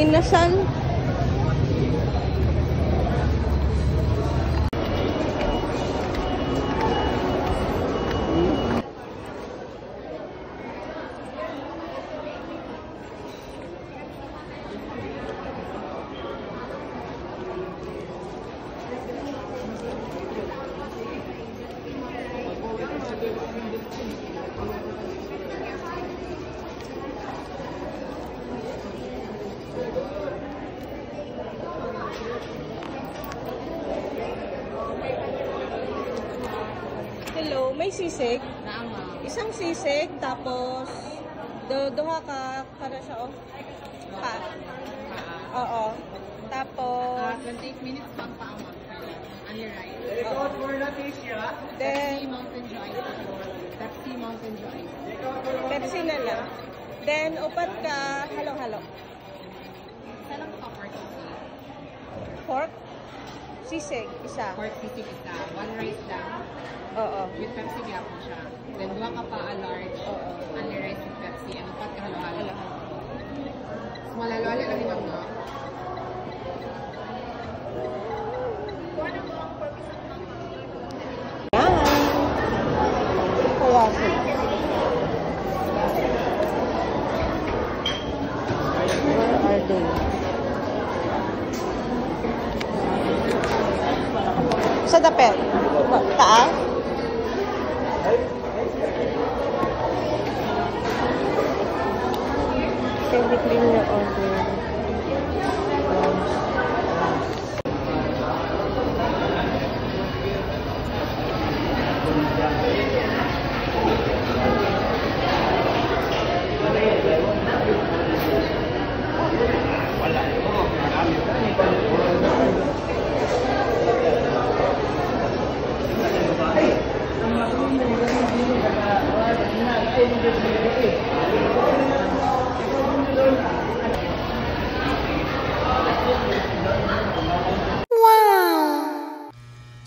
inasal. Hello, may sisig? Isang sisig, tapos duha ka para siya, oh. Pa. Oo. Tapos 28 minutes pang paamag. On your right. then Mountain Joy. Pepsi Mountain Joy. Pepsi na lang. Then upat ka halo-halo. Isa lang pa pork. Pork, sisig, isa. Pork sisig isa. One rice lang. Oo. With Pepsi gyapon siya. Then duha ka pa a large. Only rice with Pepsi. And upat ka halo-halo. Malalo-halo lang yung no? Kaya sila. Where are they? Sa dapet. Taas? Can we clean your order?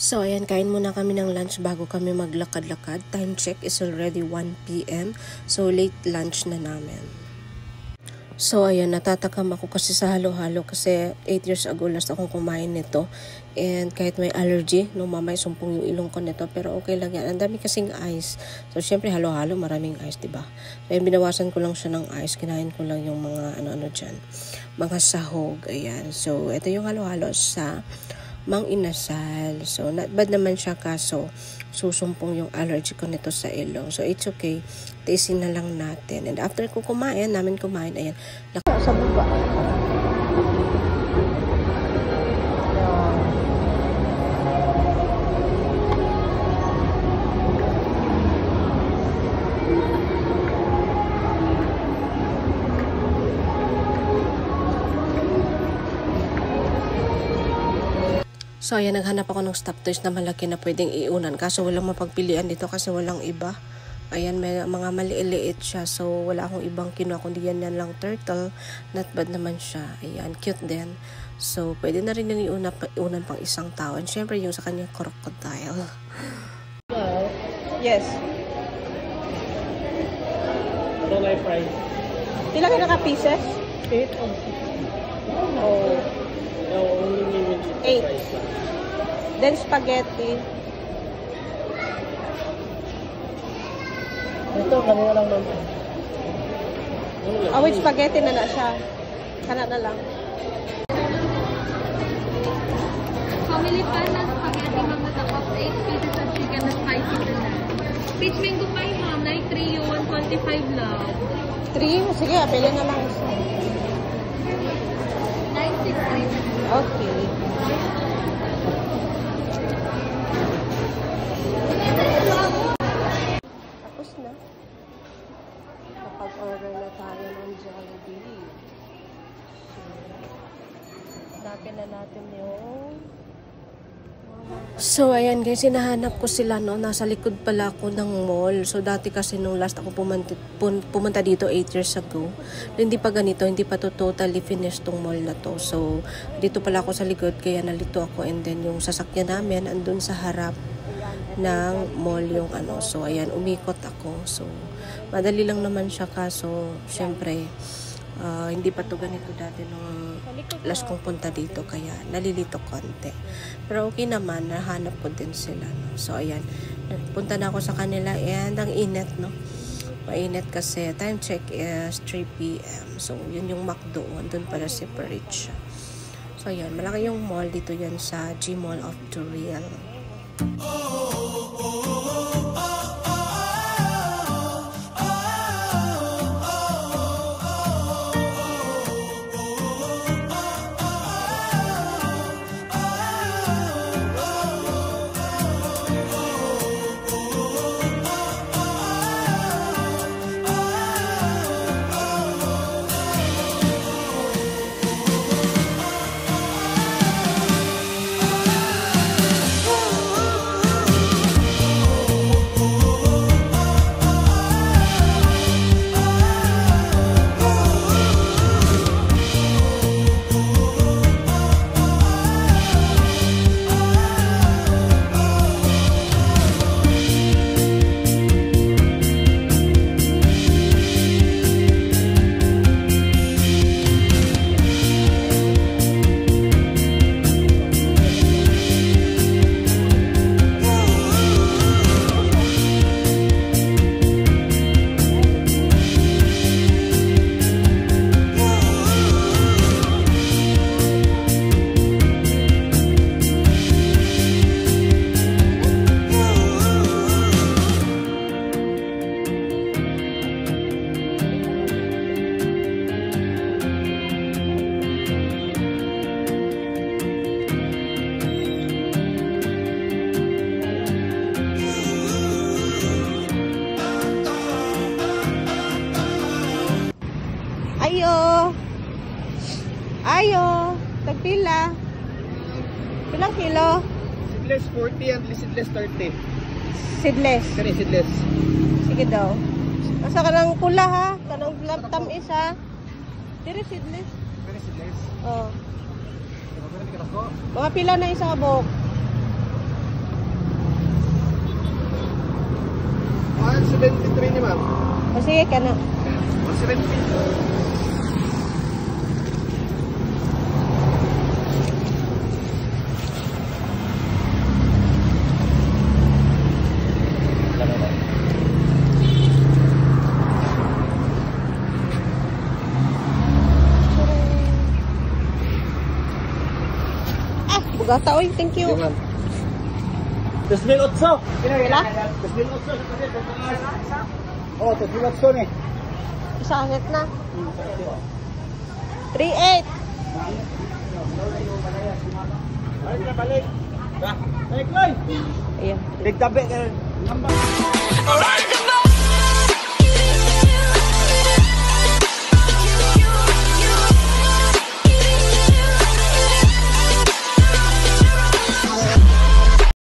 So, ayan, kain muna kami ng lunch bago kami maglakad-lakad. Time check is already 1 p.m. So, late lunch na namin. So, ayan, natatakam ako kasi sa halo-halo kasi 8 years ago last akong kumain nito. And kahit may allergy, nung mamay sumpong yung ilong ko nito, pero okay lang yan. Ang dami kasing ice. So, syempre halo-halo, maraming ice, diba? So, ayan, binawasan ko lang siya ng ice. Kinain ko lang yung mga ano-ano dyan. Mga sahog, ayan. So, ito yung halo-halo sa Mang Inasal. So, not bad naman siya kaso susumpong yung allergy ko nito sa ilong. So, it's okay. Tasting na lang natin. And after ko kumain, ayan. Sa baba. So, ayan, naghanap ako ng stop toys na malaki na pwedeng iunan. Kaso walang mapagpilian dito kasi walang iba. Ayan, may mga maliit siya. So, wala akong ibang kinuha. Kundi yan lang turtle. Not bad naman siya. Ayan, cute din. So, pwede na rin yung iunan pang isang tao. And syempre, yung sa kanyang crocodile. Yes. Ano na yung price? Ilang ka naka-pieces? 8. Oh. No, only limit 8. price lang. Then spaghetti. Ito, kanina lang naman. With spaghetti na siya. Kana na lang. Family pan na spaghetti mama tapos 8 pieces of chicken na spicy na lang. Peach mango pie ma'am, na 3 yung 125 lang. 3? Sige, pili na lang isa. 963. Okay. Tapos na. Nakapag-order na tayo ng Jollibee. Hanapin na natin yung... So, ayan guys, hinahanap ko sila, no? Nasa likod pala ako ng mall. So, dati kasi nung last ako pumunta dito 8 years ago, hindi pa ganito, hindi pa to totally finished tong mall na to. So, dito pala ako sa likod, kaya nalito ako. And then, yung sasakyan namin, andun sa harap ng mall yung ano. So, ayan, umikot ako. So, madali lang naman siya kaso, syempre, Hindi pa to ganito dati nung last kong punta dito, kaya nalilito konti. Pero okay naman, nahanap ko din sila. No? So, ayan. Punta na ako sa kanila and ang init, no? Mainit kasi time check is 3 p.m. So, yun yung McDo. Doon pala separate siya. So, ayan. Malaki yung mall dito yan sa G Mall of Turiel. Ayo, tagpila. Pilang kilo? Seedless 40 and seedless 30. Seedless. Kani seedless. Sige daw. Asa ka ng pula ha? Kanang laptam isa. Dire seedless. Kani seedless. Oh. Kani kita ko. Mga pila na isa ka buhok. 173 ni ma'am. O sige ka na. 170. Bugata, oy, thank you. 2,800. Pila? 2,800. Oh, 2,800 ni. Isa agad na. 3,800. Ay, balik. Balik, Loy. Ayan. Big tabi ka.